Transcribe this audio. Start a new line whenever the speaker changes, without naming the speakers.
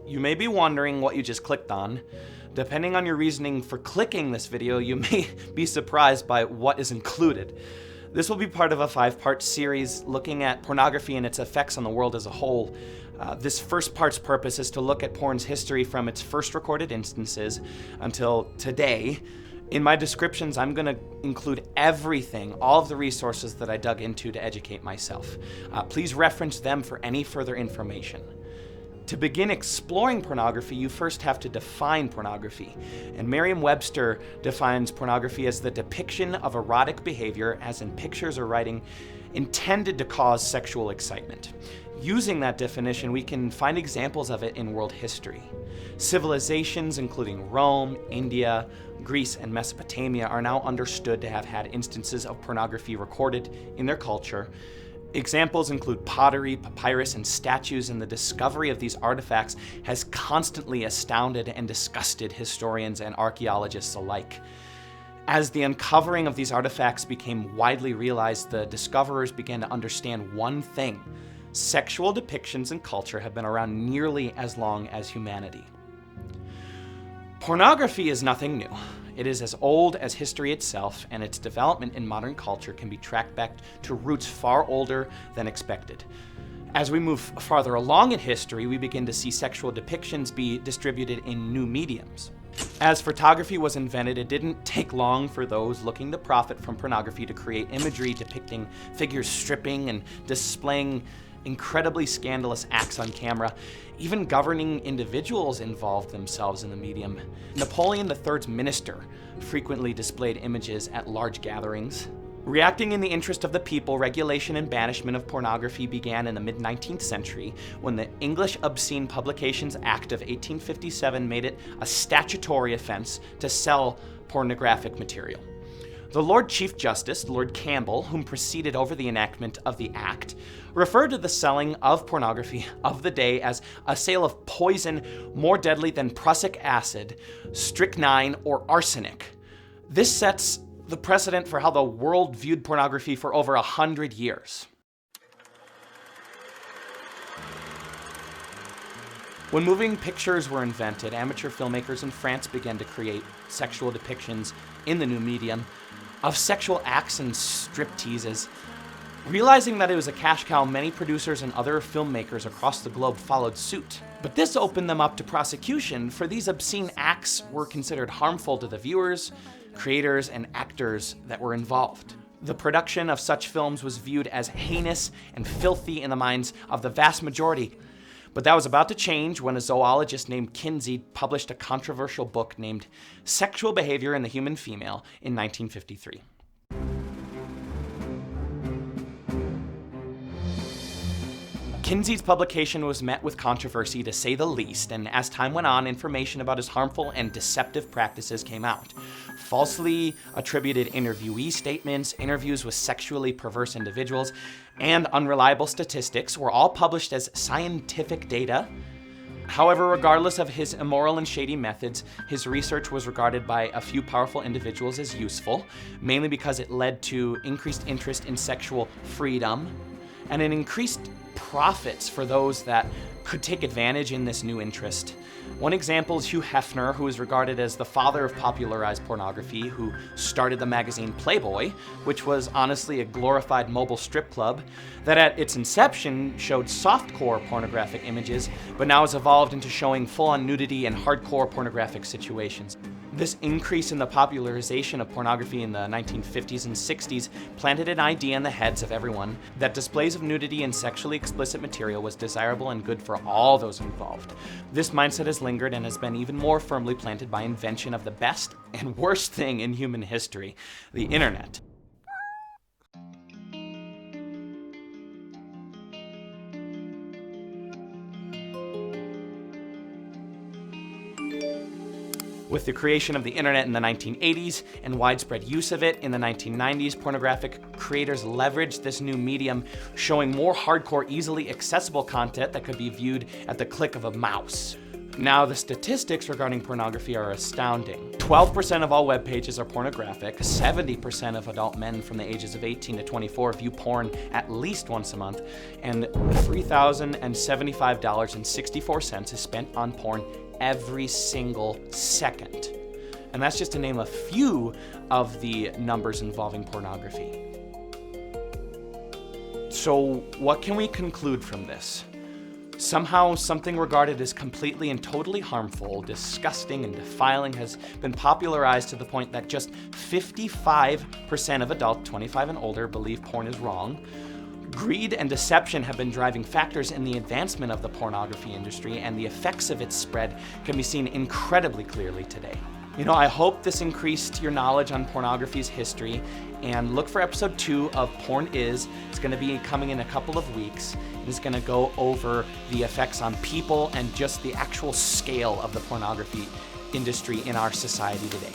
You may be wondering what you just clicked on. Depending on your reasoning for clicking this video, you may be surprised by what is included. This will be part of a 5-part series looking at pornography and its effects on the world as a whole. This first part's purpose is to look at porn's history from its first recorded instances until today. In my descriptions, I'm going to include everything, all of the resources that I dug into to educate myself. Please reference them for any further information. To begin exploring pornography, you first have to define pornography. And Merriam-Webster defines pornography as the depiction of erotic behavior, as in pictures or writing, intended to cause sexual excitement. Using that definition, we can find examples of it in world history. Civilizations including Rome, India, Greece, and Mesopotamia are now understood to have had instances of pornography recorded in their culture. Examples include pottery, papyrus, and statues, and the discovery of these artifacts has constantly astounded and disgusted historians and archaeologists alike. As the uncovering of these artifacts became widely realized, the discoverers began to understand one thing: sexual depictions in culture have been around nearly as long as humanity. Pornography is nothing new. It is as old as history itself, and its development in modern culture can be tracked back to roots far older than expected. As we move farther along in history, we begin to see sexual depictions be distributed in new mediums. As photography was invented, it didn't take long for those looking to profit from pornography to create imagery depicting figures stripping and displaying incredibly scandalous acts on camera. Even governing individuals involved themselves in the medium. Napoleon III's minister frequently displayed images at large gatherings. Reacting in the interest of the people, regulation and banishment of pornography began in the mid-19th century when the English Obscene Publications Act of 1857 made it a statutory offense to sell pornographic material. The Lord Chief Justice, Lord Campbell, whom presided over the enactment of the Act, referred to the selling of pornography of the day as a sale of poison more deadly than prussic acid, strychnine, or arsenic. This sets the precedent for how the world viewed pornography for over 100 years. When moving pictures were invented, amateur filmmakers in France began to create sexual depictions in the new medium of sexual acts and stripteases. Realizing that it was a cash cow, many producers and other filmmakers across the globe followed suit. But this opened them up to prosecution, for these obscene acts were considered harmful to the viewers, creators, and actors that were involved. The production of such films was viewed as heinous and filthy in the minds of the vast majority. But that was about to change when a zoologist named Kinsey published a controversial book named Sexual Behavior in the Human Female in 1953. Kinsey's publication was met with controversy, to say the least, and as time went on, information about his harmful and deceptive practices came out. Falsely attributed interviewee statements, interviews with sexually perverse individuals, and unreliable statistics were all published as scientific data. However, regardless of his immoral and shady methods, his research was regarded by a few powerful individuals as useful, mainly because it led to increased interest in sexual freedom and an increased profits for those that could take advantage in this new interest. One example is Hugh Hefner, who is regarded as the father of popularized pornography, who started the magazine Playboy, which was honestly a glorified mobile strip club that at its inception showed softcore pornographic images, but now has evolved into showing full-on nudity and hardcore pornographic situations. This increase in the popularization of pornography in the 1950s and 60s planted an idea in the heads of everyone that displays of nudity and sexually explicit material was desirable and good for all those involved. This mindset has lingered and has been even more firmly planted by invention of the best and worst thing in human history, the internet. With the creation of the internet in the 1980s and widespread use of it in the 1990s, pornographic creators leveraged this new medium, showing more hardcore, easily accessible content that could be viewed at the click of a mouse. Now, the statistics regarding pornography are astounding. 12% of all web pages are pornographic, 70% of adult men from the ages of 18 to 24 view porn at least once a month, and $3,075.64 is spent on porn every single second. And that's just to name a few of the numbers involving pornography. So what can we conclude from this? Somehow, something regarded as completely and totally harmful, disgusting, and defiling has been popularized to the point that just 55% of adults 25 and older believe porn is wrong. Greed and deception have been driving factors in the advancement of the pornography industry, and the effects of its spread can be seen incredibly clearly today. You know, I hope this increased your knowledge on pornography's history, and look for episode 2 of Porn Is. It's going to be coming in a couple of weeks. It's going to go over the effects on people and just the actual scale of the pornography industry in our society today.